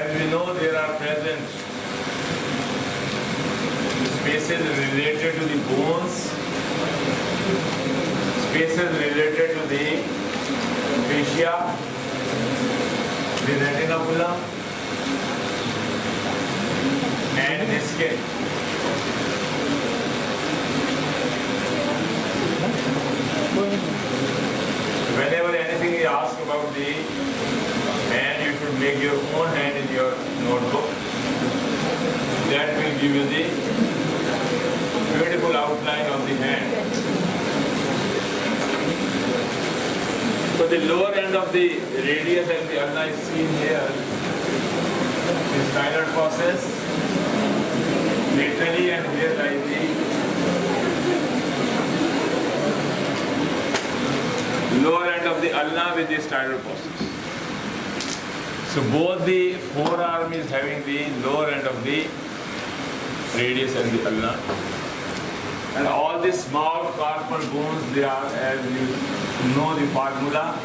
As we know, there are present spaces related to the bones, spaces related to the fascia, the retinaculum, and the skin. Whenever anything is asked about the hand, you should make your own hand in your notebook. That will give you the beautiful outline of the hand. So the lower end of the radius and the ulna is seen here. The styloid process. Laterally and here lies the lower end of the ulna with the styloid process. So both the forearm is having the lower end of the radius and the ulna. And all these small carpal bones, they are, as you know the formula.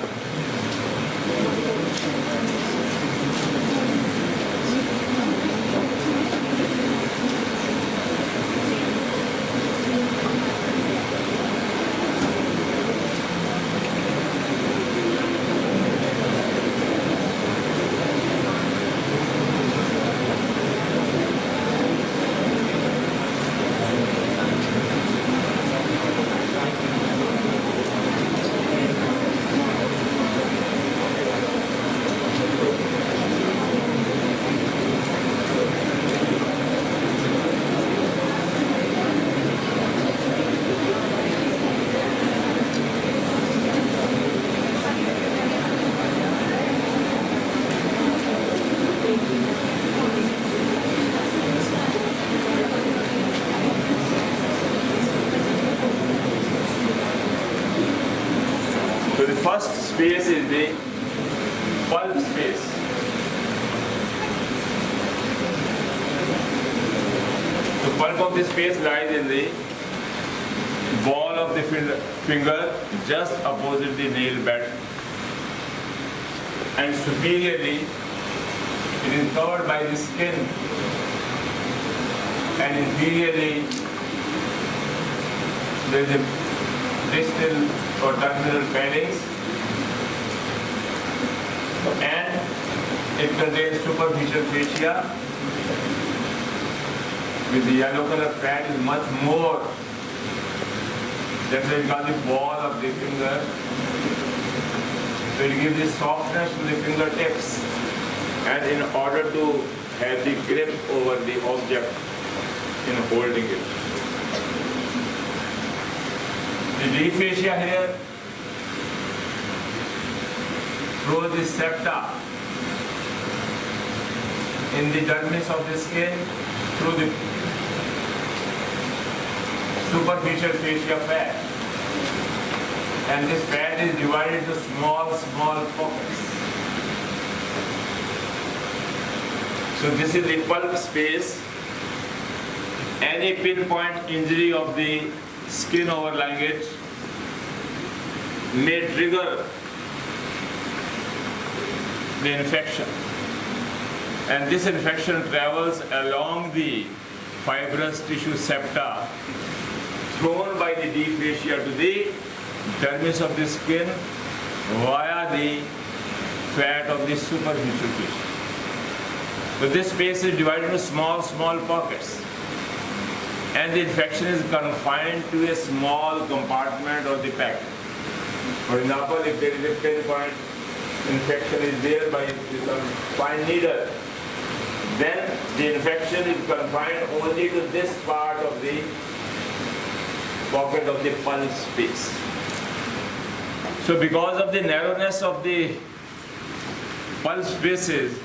So the first space is the pulp space. The pulp of the space lies in the ball of the finger just opposite the nail bed, and superiorly it is covered by the skin, and inferiorly there is a distal or terminal phalanx, and it contains superficial fascia with the yellow color fat is much more. That's why it's called the ball of the finger. So it gives the softness to the fingertips, and in order to have the grip over the object in holding it. The deep fascia here through the septa in the dermis of the skin through the superficial fascia fat, and this fat is divided into small pockets. So this is the pulp space. Any pinpoint injury of the skin overlying it may trigger the infection, and this infection travels along the fibrous tissue septa thrown by the deep fascia to the dermis of the skin via the fat of the superficial fascia. So this space is divided into small pockets, and the infection is confined to a small compartment of the packet. For example, if there is a pinpoint infection is there by some fine needle, then the infection is confined only to this part of the pocket of the pulp space. So because of the narrowness of the pulp spaces,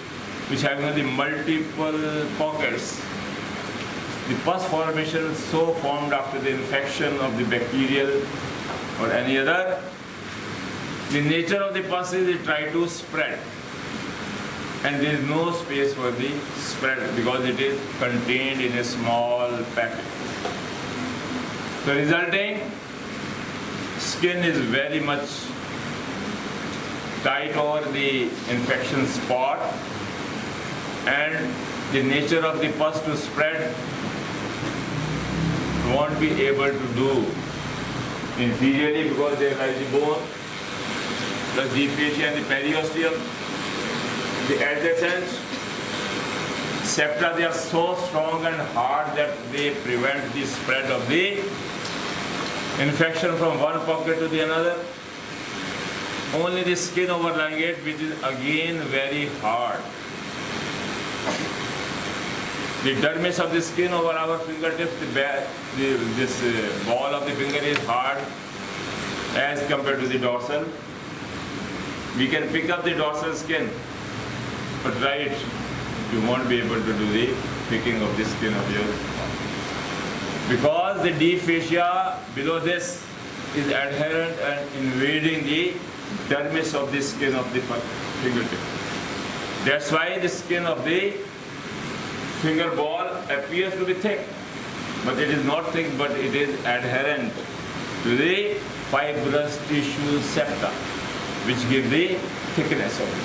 which have the multiple pockets, the pus formation is so formed after the infection of the bacterial or any other. The nature of the pus is it try to spread, and there is no space for the spread because it is contained in a small packet. So resulting skin is very much tight over the infection spot, and the nature of the pus to spread won't be able to do inferiorly because there lies the bone, plus the fascia and the periosteum. The adjacent septa, they are so strong and hard that they prevent the spread of the infection from one pocket to the another. Only the skin overlying it, which is again very hard. The dermis of the skin over our fingertips, this ball of the finger is hard as compared to the dorsal. We can pick up the dorsal skin, but try it. You won't be able to do the picking of the skin of yours. Because the deep fascia below this is adherent and invading the dermis of the skin of the fingertip. That's why the skin of the finger ball appears to be thick, but it is not thick, but it is adherent to the fibrous tissue septa, which give the thickness of it.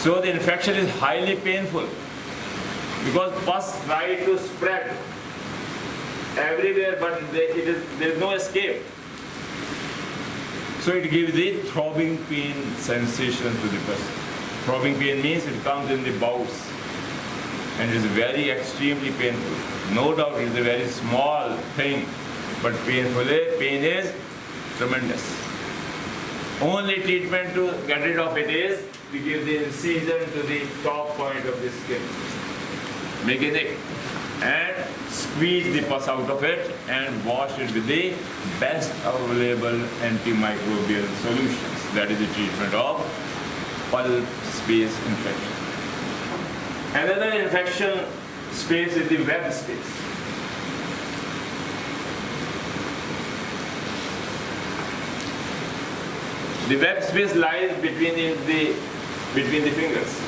So the infection is highly painful because pus try to spread everywhere, but there is no escape. So it gives the throbbing pain sensation to the person. Throbbing pain means it comes in the bowels and it is very extremely painful. No doubt it is a very small thing, but pain is tremendous. Only treatment to get rid of it is to give the incision to the top point of the skin, make it thick, and squeeze the pus out of it and wash it with the best available antimicrobial solutions. That is the treatment of pulp space infection. Another infection space is the web space. The web space lies between the fingers.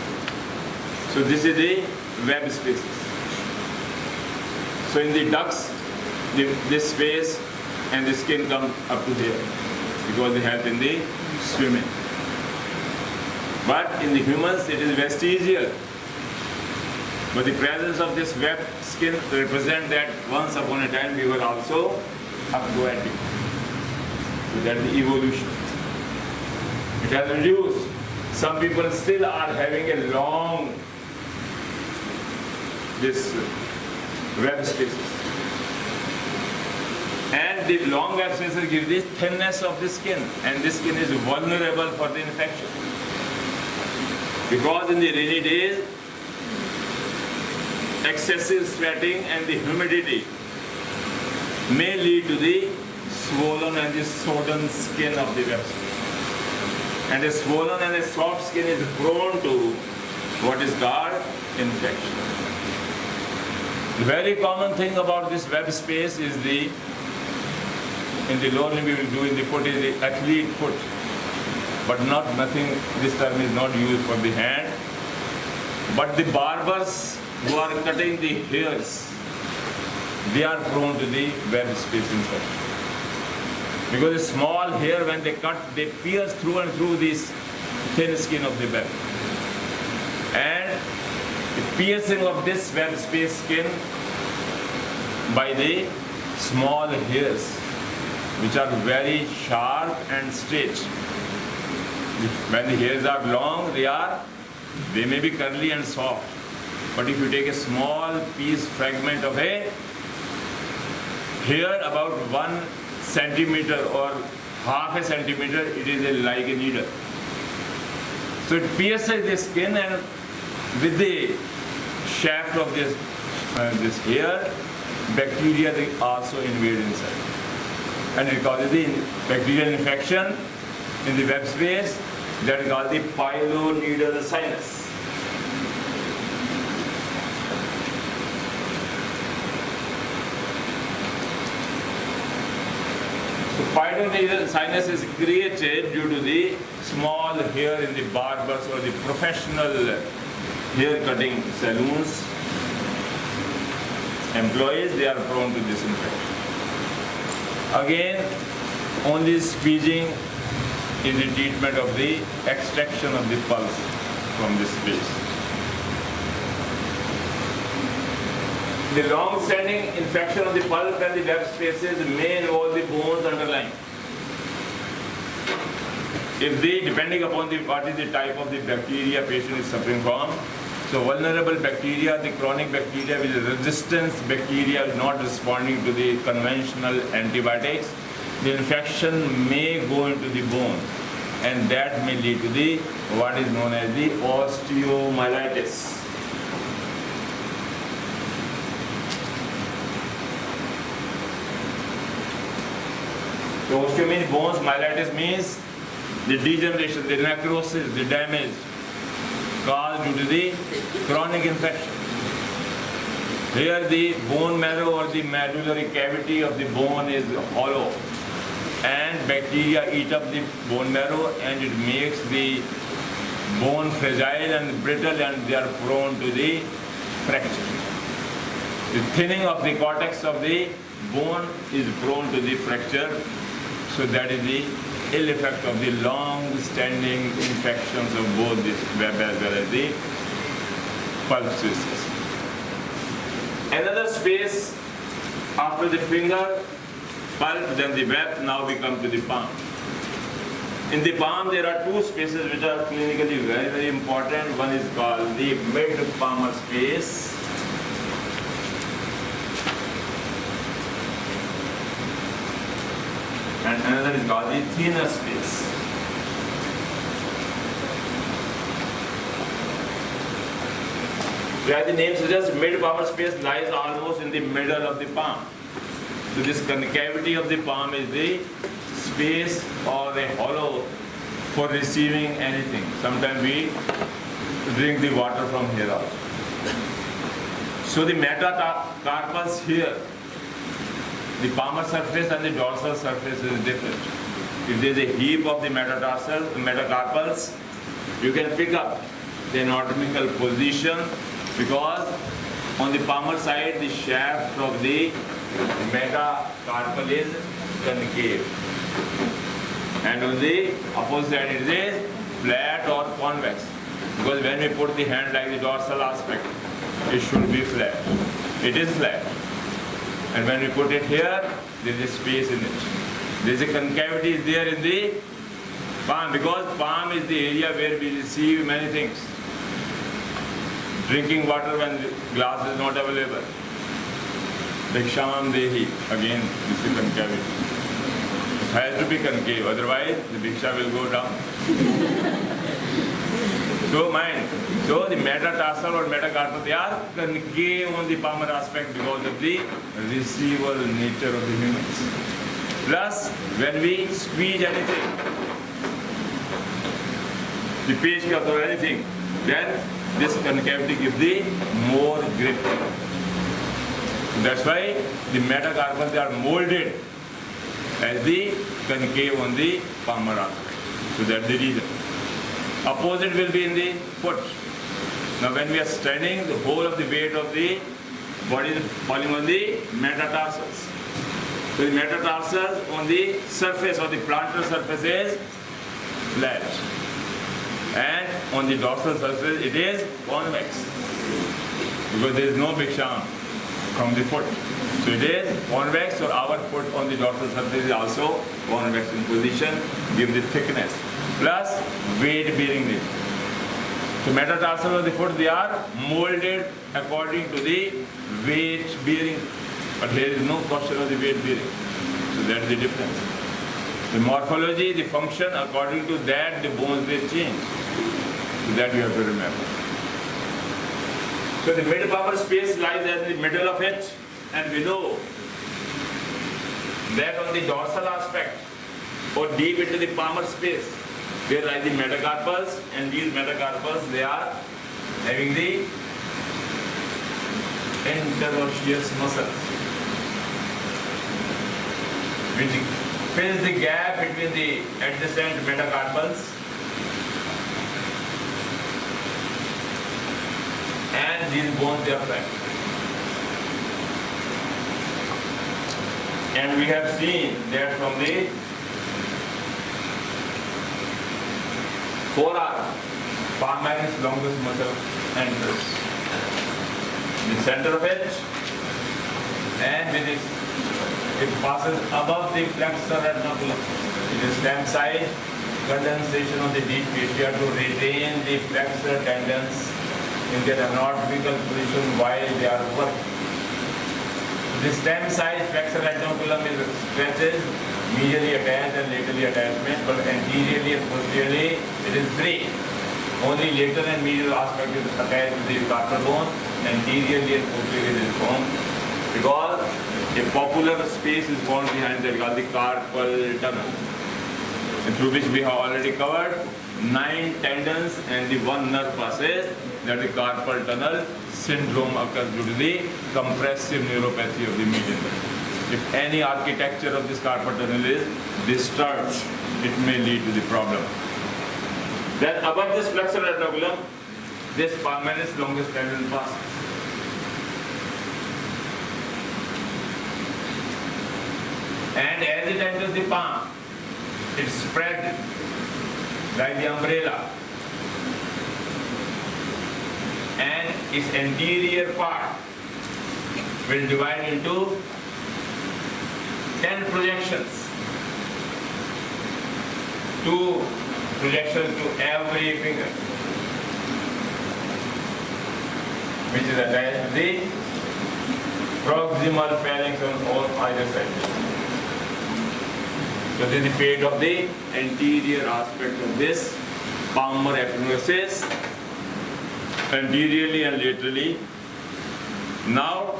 So this is the web spaces. So in the ducks, this space and the skin come up to here because they help in the swimming. But in the humans, it is vestigial. But the presence of this web skin represents that once upon a time we were also aquatic. So that is the evolution. It has reduced. Some people still are having a long web spaces. And the long web spaces give the thinness of the skin, and the skin is vulnerable for the infection. Because in the rainy days, excessive sweating and the humidity may lead to the swollen and the sodden skin of the web space. And a swollen and a soft skin is prone to what is called infection. The very common thing about this web space is in the lower limb we will do in the foot is the athlete foot. But nothing, this term is not used for the hand. But the barbers who are cutting the hairs, they are prone to the web space infection. Because a small hair, when they cut, they pierce through and through this thin skin of the web. And the piercing of this web space skin by the small hairs, which are very sharp and straight. When the hairs are long, they may be curly and soft. But if you take a small fragment of a hair about 1 centimeter or half a centimeter, it is like a needle. So it pierces the skin, and with the shaft of this hair, bacteria they also invade inside. And it causes the bacterial infection in the web space that is called the piloneedle sinus. Piloneedle sinus is created due to the small hair in the barbers or the professional hair cutting saloons. Employees, they are prone to this infection. Again, only squeezing is the treatment of the extraction of the pulse from this space. The long-standing infection of the pulp and the web spaces may involve the bones underlying. Depending upon what is the type of the bacteria patient is suffering from, so vulnerable bacteria, the chronic bacteria with resistance bacteria not responding to the conventional antibiotics, the infection may go into the bone, and that may lead to the what is known as the osteomyelitis. The osteo means bones, myelitis means the degeneration, the necrosis, the damage caused due to the chronic infection. Here the bone marrow or the medullary cavity of the bone is hollow, and bacteria eat up the bone marrow, and it makes the bone fragile and brittle, and they are prone to the fracture. The thinning of the cortex of the bone is prone to the fracture, so that is the ill effect of the long-standing infections of both the web as well as the pulp spaces. Another space after the finger, pulp, then the web, now we come to the palm. In the palm there are two spaces which are clinically very, very important. One is called the mid-palmar space. And another is called the thenar space. Where the name suggests, mid-palmar space lies almost in the middle of the palm. So this concavity of the palm is the space or a hollow for receiving anything. Sometimes we drink the water from here out. So the metacarpals here, the palmar surface and the dorsal surface is different. If there is a heap of the metacarpals, you can pick up the anatomical position, because on the palmar side the shaft of the metacarpal is concave, and on the opposite side it is flat or convex, because when we put the hand like the dorsal aspect, it should be flat. It is flat. And when we put it here, there is a space in it. There is a concavity there in the palm, because palm is the area where we receive many things. Drinking water when glass is not available. Bhiksham dehi, again this is concavity. It has to be concave, otherwise the bhiksha will go down. So mind. So the metatarsal or metacarpal, they are concave on the palmar aspect because of the receival nature of the humans. Plus, when we squeeze anything, the page cup or anything, then this concavity gives the more grip. That's why the metacarpals, they are molded as the concave on the palmar aspect. So that's the reason. Opposite will be in the foot. Now when we are standing, the whole of the weight of the body is falling on the metatarsals. So the metatarsals on the surface or the plantar surface is flat, and on the dorsal surface it is convex, because there is no bhiksham from the foot. So it is convex, or our foot on the dorsal surface is also convex in position, give the thickness, plus weight bearing nature. So metatarsal of the foot, they are molded according to the weight bearing, but there is no question of the weight bearing. So that is the difference. The morphology, the function, according to that the bones will change. So that you have to remember. So the mid-palmar space lies at the middle of it, and below that on the dorsal aspect or deep into the palmar space, where lie the metacarpals, and these metacarpals, they are having the interosseous muscles, which fills the gap between the adjacent metacarpals and these bones, they are flat. And we have seen that from the forearm, palmaris longus muscle enters. The center of it, and with it passes above the flexor retinaculum. It is stem side condensation of the deep fascia to retain the flexor tendons in their anatomical position while they are working. The stem side flexor retinaculum is stretches, medially attached and laterally attachment, but anteriorly and posteriorly it is free. Only lateral and medial aspect is attached to the carpal bone, anteriorly and posteriorly it is formed. Because a popular space is formed behind that called the carpal tunnel, and through which we have already covered 9 tendons and the 1 nerve passes, that the carpal tunnel syndrome occurs due to the compressive neuropathy of the median. If any architecture of this carpal tunnel is disturbed, it may lead to the problem. Then above this flexor retinaculum, this palmaris longus tendon passes. And as it enters the palm, it spread like the umbrella, and its anterior part will divide into 10 projections. 2 projections to every finger, which is attached to the proximal phalanx on all either sides. So this is the fate of the anterior aspect of this palmar aponeurosis, anteriorly and laterally. Now,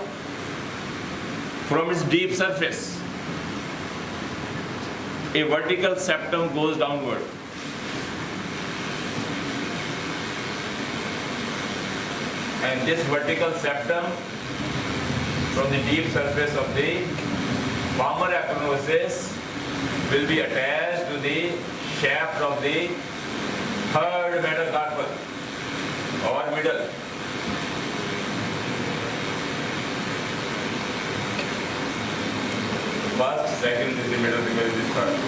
from its deep surface, a vertical septum goes downward. And this vertical septum from the deep surface of the palmar aponeurosis will be attached to the shaft of the third metacarpal or middle. First, second is the middle, because it is third.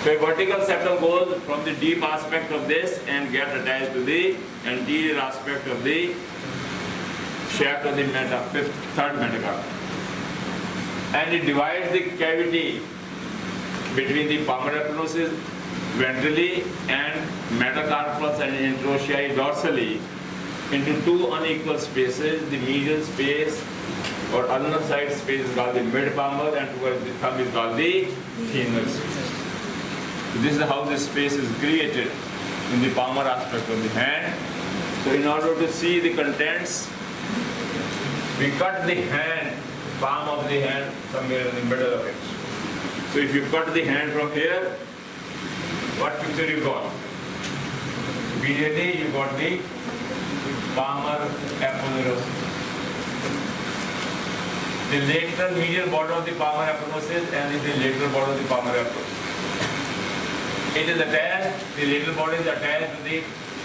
So a vertical septum goes from the deep aspect of this and gets attached to the anterior aspect of the shaft of the third metacarpal. And it divides the cavity between the palmar aponeurosis ventrally and metacarpals and interossei dorsally into 2 unequal spaces. The medial space or ulnar side space is called the mid-palmar, and towards the thumb is called the thenar space. So this is how this space is created in the palmar aspect of the hand. So in order to see the contents, we cut the hand, palm of the hand somewhere in the middle of it. So if you cut the hand from here, what picture you got? Immediately you got the palmar aponeurosis. The lateral medial border of the palmar aponeurosis and the lateral border of the palmar aponeurosis. It is attached, the lateral border is attached to the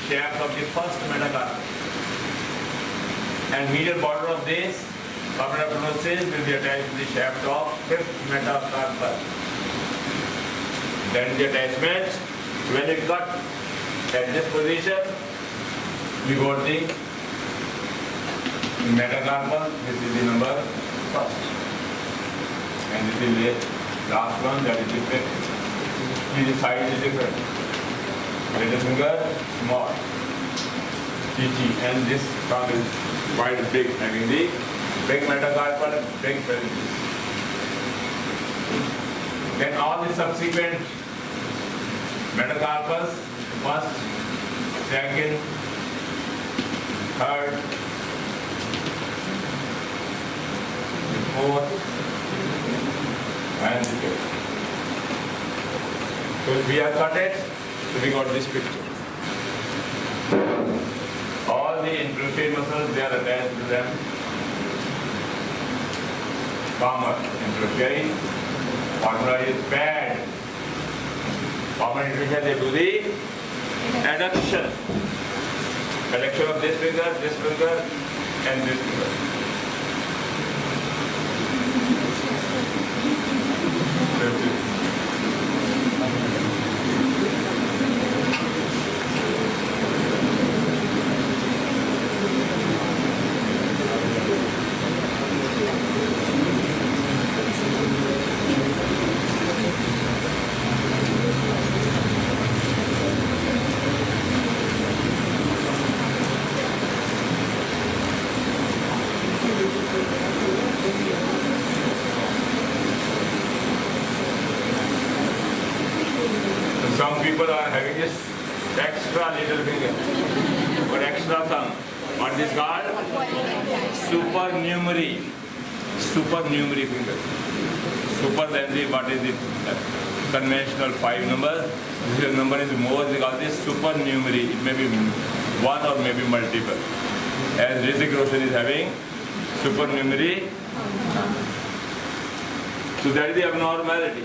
shaft of the first metacarpal. And medial border of this palmar aponeurosis will be attached to the shaft of fifth metacarpal. Then the attachment, when you cut at this position, you got the metacarpal, this is the number first. And this is the last one, that is the fifth. The size is different. Little finger, small. And this thumb is quite big, having the big metacarpal and big phalanx. Then all the subsequent metacarpals, first, second, third, the fourth, and the fifth. So we have cut it, so we got this picture. All the interossei muscles, they are attached to them. Palmar interossei, palmar is pad. Palmar interossei, they do the adduction. Adduction of this finger, and this finger. finger. But extra thumb. What is called? Supernumerary. Supernumerary finger. Super than the what is the conventional 5 number. This number is more because this supernumerary. It may be one or maybe multiple. As Hrithik Roshan is having supernumerary. So that is the abnormality.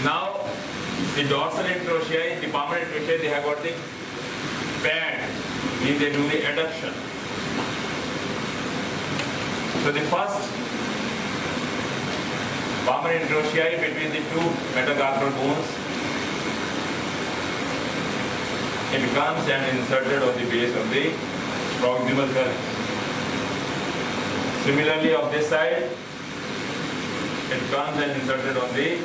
Now, the dorsal interosseous, the palmar interosseous, they have got the pad. They do the adduction. So the first palmar interosseous between the two metacarpal bones, it comes and inserted on the base of the proximal phalanx. Similarly, of this side, it comes and inserted on the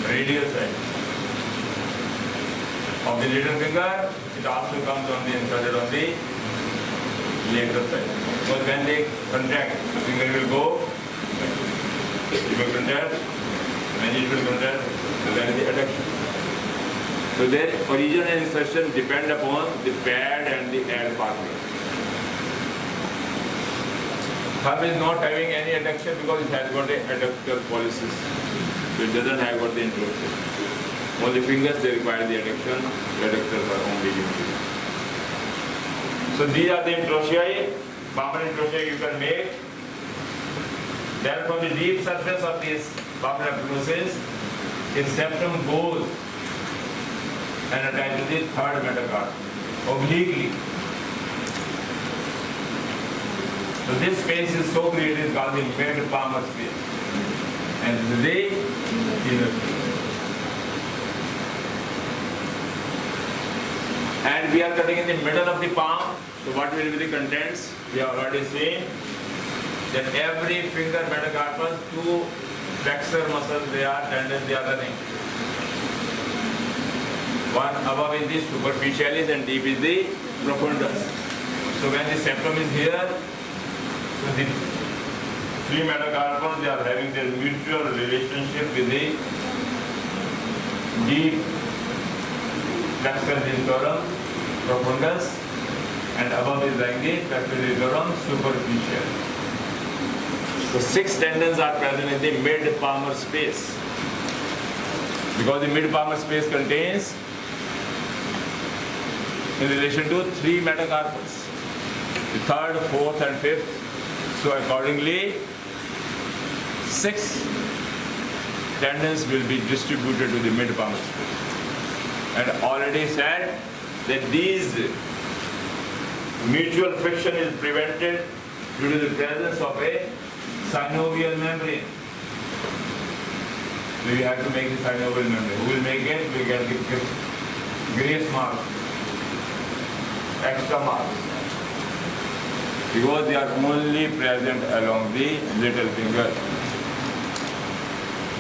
radial side. Of the little finger, it also comes on the inserted on the lateral side. So when they contract, the finger will go, it will contract, and it will contract, so that is the adduction. So their origin and insertion depend upon the pad and the air pathway. Thumb is not having any adduction because it has got a adductor polysis. So it doesn't have got the interosseous. Only fingers they require the adduction, the adductors are only limited. So these are the interosseous, palmar interosseous you can make. Then from the deep surface of this palmar epiphysis, its septum goes and attaches the third metacarp obliquely. So this space is so great, it is called the mid-palmar space. And today is a and we are cutting in the middle of the palm. So what will be the contents? We have already seen that every finger metacarpal, two flexor muscles they are, tendons they are running. One above is the superficialis and deep is the profundus. So when the septum is here, so the three metacarpals they are having their mutual relationship with the deep flexor digitorum profundus, and above is like the flexor digitorum superficial. So 6 tendons are present in the mid-palmar space. Because the mid-palmar space contains in relation to 3 metacarpals, the 3rd, 4th and 5th. So accordingly, 6 tendons will be distributed to the mid-palmar space. And already said that these mutual friction is prevented due to the presence of a synovial membrane. So you have to make the synovial membrane. Who will make it? We get the grace mark, extra marks. Because they are only present along the little finger.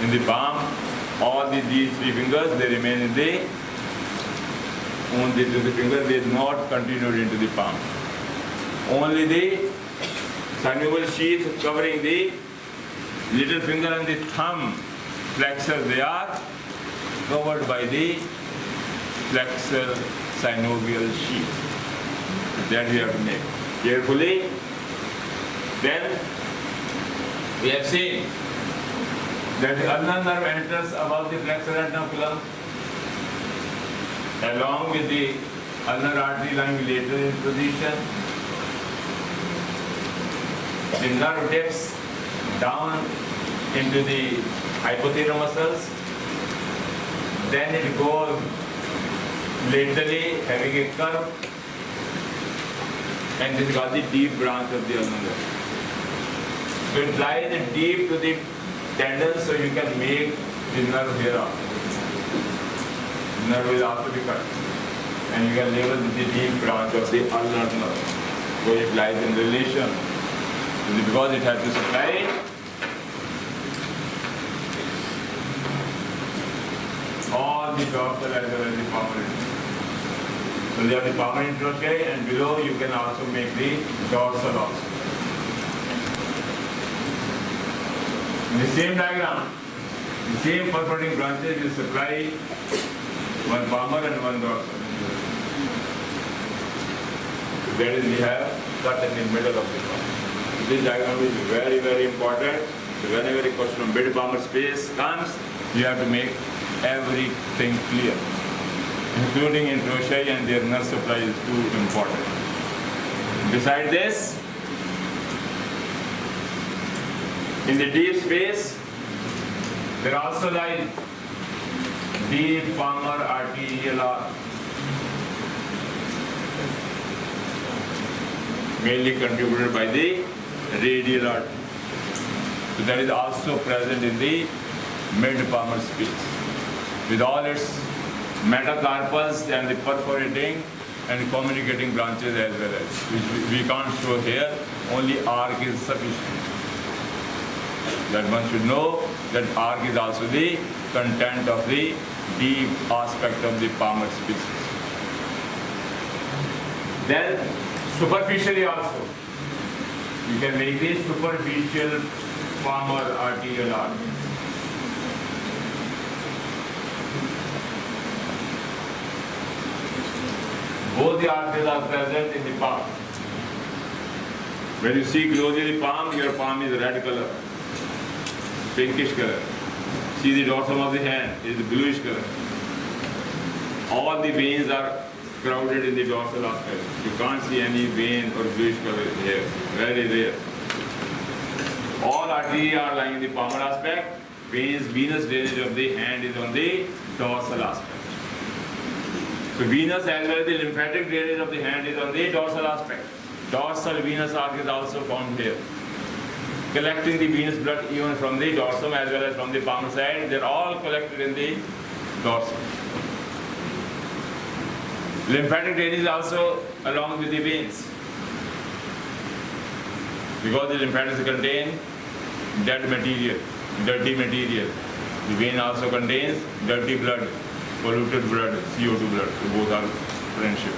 In the palm, all these 3 fingers, they remain in the only to the finger, they not continued into the palm. Only the synovial sheath covering the little finger and the thumb flexor, they are covered by the flexor synovial sheath. That we have to make carefully. Then we have seen that the ulnar nerve enters above the flexor retinaculum along with the ulnar artery lying lateral in position. The nerve dips down into the hypothelar muscles. Then it goes laterally, having a curve, and this is called the deep branch of the ulnar nerve. So it lies deep to the tendon, so you can make the nerve here out. The nerve will also be cut, and you can label the deep branch of the ulnar nerve, where it lies in relation, because it has to supply all the dorsal as well as the palmar. So you have the palmar interosseous, and below you can also make the dorsal also. In the same diagram, the same perforating branches will supply one palmar and one dorsal. So that is, we have cut in the middle of the palm. This diagram is very, very important. So whenever a question of mid-palmar space comes, you have to make everything clear, including interossei and their nerve supply is too important. Besides this, in the deep space, there also lies deep palmar arterial arch, mainly contributed by the radial artery. So that is also present in the mid-palmar space, with all its metacarpals and the perforating and communicating branches as well as, which we can't show here, only arc is sufficient. That one should know that arc is also the content of the deep aspect of the palmar species. Then superficially also, you can make this superficial palmar arterial arch. Both the arteries are present in the palm. When you see closely the palm, your palm is red color, pinkish color. See the dorsum of the hand is bluish color. All the veins are crowded in the dorsal aspect. You can't see any vein or bluish color here. Very rare. All arteries are lying in the palmar aspect. Veins, venous drainage of the hand is on the dorsal aspect. So venous as well as the lymphatic drainage of the hand is on the dorsal aspect. Dorsal venous arc is also formed here, collecting the venous blood even from the dorsum as well as from the palmar side. They are all collected in the dorsum. Lymphatic drainage is also along with the veins, because the lymphatics contain dead material, dirty material. The vein also contains dirty blood, polluted blood, CO2 blood. So both are friendship.